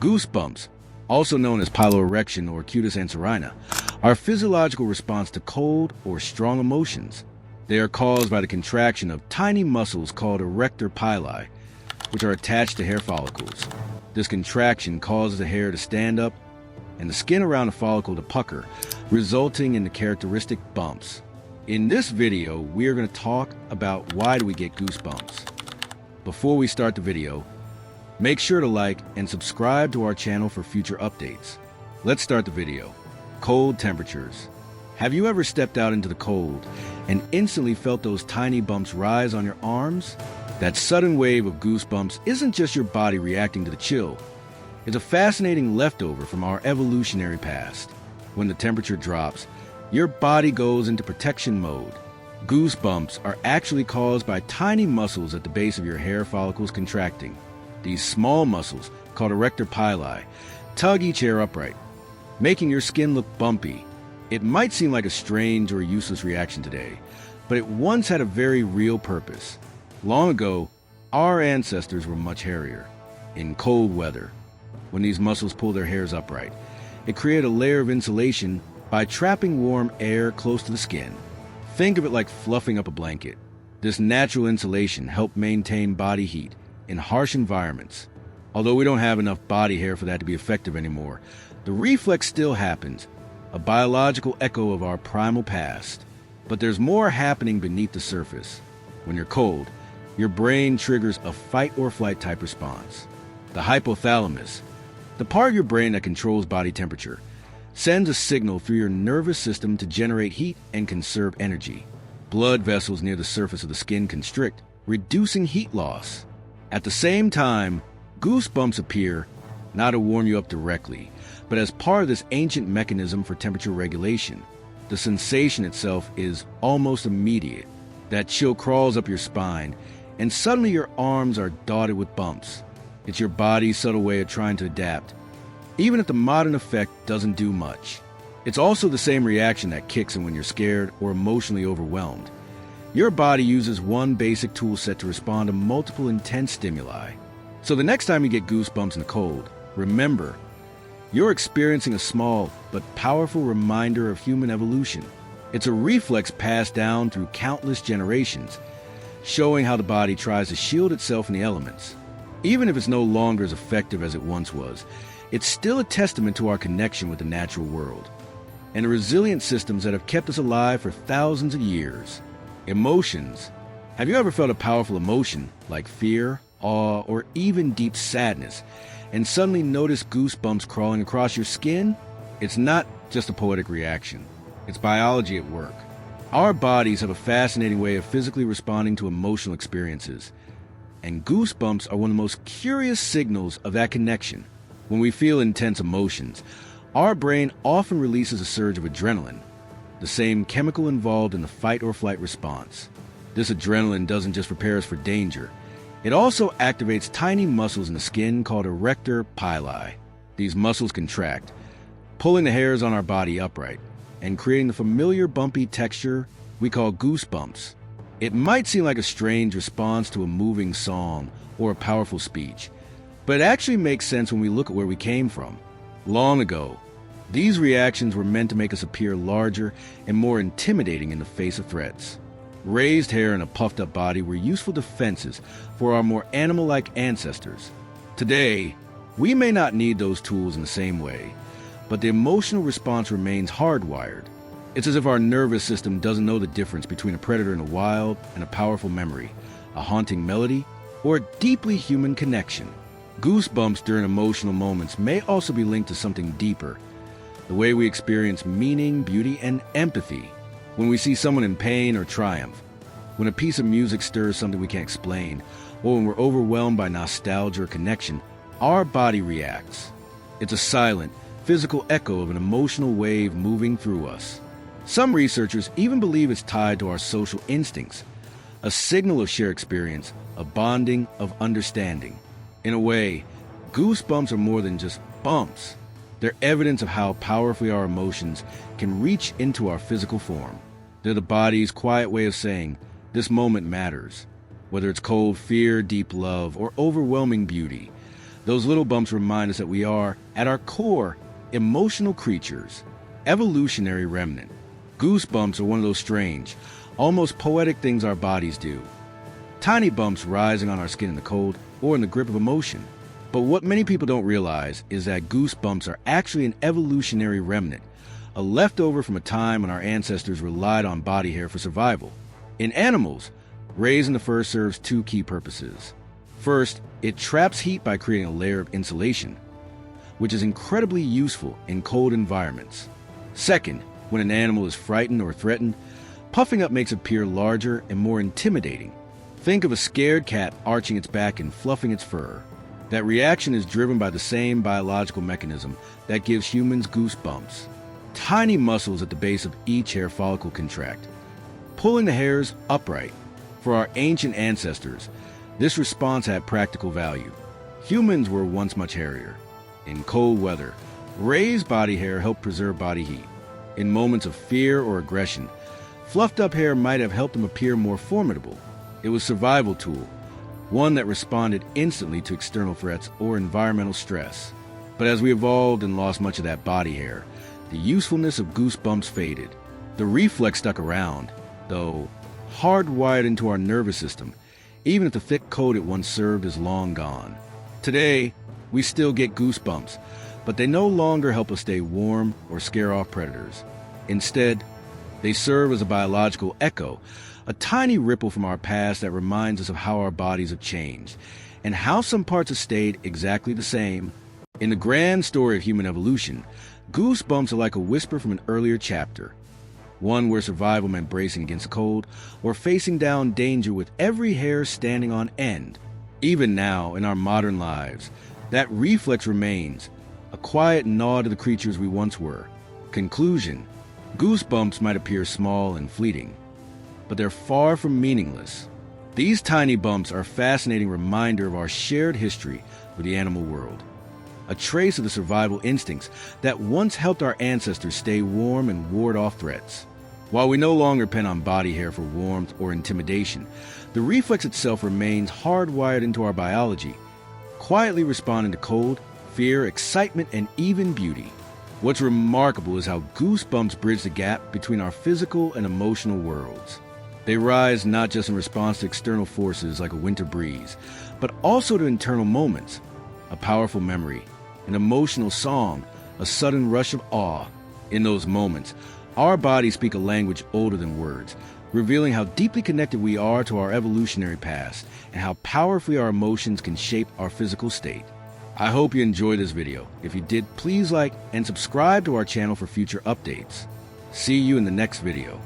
Goosebumps, also known as piloerection or cutis anserina, are a physiological response to cold or strong emotions. They are caused by the contraction of tiny muscles called erector pili, which are attached to hair follicles. This contraction causes the hair to stand up and the skin around the follicle to pucker, resulting in the characteristic bumps. In this video, we are going to talk about why do we get goosebumps. Before we start the video, make sure to like and subscribe to our channel for future updates. Let's start the video. Cold temperatures. Have you ever stepped out into the cold and instantly felt those tiny bumps rise on your arms? That sudden wave of goosebumps isn't just your body reacting to the chill. It's a fascinating leftover from our evolutionary past. When the temperature drops, your body goes into protection mode. Goosebumps are actually caused by tiny muscles at the base of your hair follicles contracting. These small muscles, called erector pili, tug each hair upright, making your skin look bumpy. It might seem like a strange or useless reaction today, but it once had a very real purpose. Long ago, our ancestors were much hairier. In cold weather, when these muscles pull their hairs upright, it created a layer of insulation by trapping warm air close to the skin. Think of it like fluffing up a blanket. This natural insulation helped maintain body heat in harsh environments. Although we don't have enough body hair for that to be effective anymore, the reflex still happens, a biological echo of our primal past. But there's more happening beneath the surface. When you're cold, your brain triggers a fight or flight type response. The hypothalamus, the part of your brain that controls body temperature, sends a signal through your nervous system to generate heat and conserve energy. Blood vessels near the surface of the skin constrict, reducing heat loss. At the same time, goosebumps appear, not to warm you up directly, but as part of this ancient mechanism for temperature regulation. The sensation itself is almost immediate. That chill crawls up your spine, and suddenly your arms are dotted with bumps. It's your body's subtle way of trying to adapt, even if the modern effect doesn't do much. It's also the same reaction that kicks in when you're scared or emotionally overwhelmed. Your body uses one basic tool set to respond to multiple intense stimuli. So the next time you get goosebumps in the cold, remember, you're experiencing a small but powerful reminder of human evolution. It's a reflex passed down through countless generations, showing how the body tries to shield itself in the elements. Even if it's no longer as effective as it once was, it's still a testament to our connection with the natural world and the resilient systems that have kept us alive for thousands of years. Emotions. Have you ever felt a powerful emotion like fear, awe, or even deep sadness, and suddenly noticed goosebumps crawling across your skin? It's not just a poetic reaction. It's biology at work. Our bodies have a fascinating way of physically responding to emotional experiences, and goosebumps are one of the most curious signals of that connection. When we feel intense emotions, our brain often releases a surge of adrenaline, the same chemical involved in the fight or flight response. This adrenaline doesn't just prepare us for danger. It also activates tiny muscles in the skin called erector pili. These muscles contract, pulling the hairs on our body upright and creating the familiar bumpy texture we call goosebumps. It might seem like a strange response to a moving song or a powerful speech, but it actually makes sense when we look at where we came from. Long ago, these reactions were meant to make us appear larger and more intimidating in the face of threats. Raised hair and a puffed-up body were useful defenses for our more animal-like ancestors. Today, we may not need those tools in the same way, but the emotional response remains hardwired. It's as if our nervous system doesn't know the difference between a predator in the wild and a powerful memory, a haunting melody, or a deeply human connection. Goosebumps during emotional moments may also be linked to something deeper, the way we experience meaning, beauty, and empathy. When we see someone in pain or triumph, when a piece of music stirs something we can't explain, or when we're overwhelmed by nostalgia or connection, our body reacts. It's a silent, physical echo of an emotional wave moving through us. Some researchers even believe it's tied to our social instincts, a signal of shared experience, of bonding, of understanding. In a way, goosebumps are more than just bumps. They're evidence of how powerfully our emotions can reach into our physical form. They're the body's quiet way of saying, this moment matters. Whether it's cold fear, deep love, or overwhelming beauty, Those little bumps remind us that we are, at our core, emotional creatures, evolutionary remnant. Goosebumps are one of those strange, almost poetic things our bodies do. Tiny bumps rising on our skin in the cold or in the grip of emotion. But what many people don't realize is that goosebumps are actually an evolutionary remnant, a leftover from a time when our ancestors relied on body hair for survival. In animals, raising the fur serves two key purposes. First, it traps heat by creating a layer of insulation, which is incredibly useful in cold environments. Second, when an animal is frightened or threatened, puffing up makes it appear larger and more intimidating. Think of a scared cat arching its back and fluffing its fur. That reaction is driven by the same biological mechanism that gives humans goosebumps. Tiny muscles at the base of each hair follicle contract, pulling the hairs upright. For our ancient ancestors, this response had practical value. Humans were once much hairier. In cold weather, raised body hair helped preserve body heat. In moments of fear or aggression, fluffed up hair might have helped them appear more formidable. It was a survival tool, one that responded instantly to external threats or environmental stress. But as we evolved and lost much of that body hair, the usefulness of goosebumps faded. The reflex stuck around, though hardwired into our nervous system, even if the thick coat it once served is long gone. Today, we still get goosebumps, but they no longer help us stay warm or scare off predators. Instead, they serve as a biological echo, a tiny ripple from our past that reminds us of how our bodies have changed, and how some parts have stayed exactly the same. In the grand story of human evolution, goosebumps are like a whisper from an earlier chapter, one where survival meant bracing against the cold or facing down danger with every hair standing on end. Even now, in our modern lives, that reflex remains, a quiet nod to the creatures we once were. Conclusion: goosebumps might appear small and fleeting, but they're far from meaningless. These tiny bumps are a fascinating reminder of our shared history with the animal world, a trace of the survival instincts that once helped our ancestors stay warm and ward off threats. While we no longer depend on body hair for warmth or intimidation, the reflex itself remains hardwired into our biology, quietly responding to cold, fear, excitement, and even beauty. What's remarkable is how goosebumps bridge the gap between our physical and emotional worlds. They rise not just in response to external forces like a winter breeze, but also to internal moments, a powerful memory, an emotional song, a sudden rush of awe. In those moments, our bodies speak a language older than words, revealing how deeply connected we are to our evolutionary past and how powerfully our emotions can shape our physical state. I hope you enjoyed this video. If you did, please like and subscribe to our channel for future updates. See you in the next video.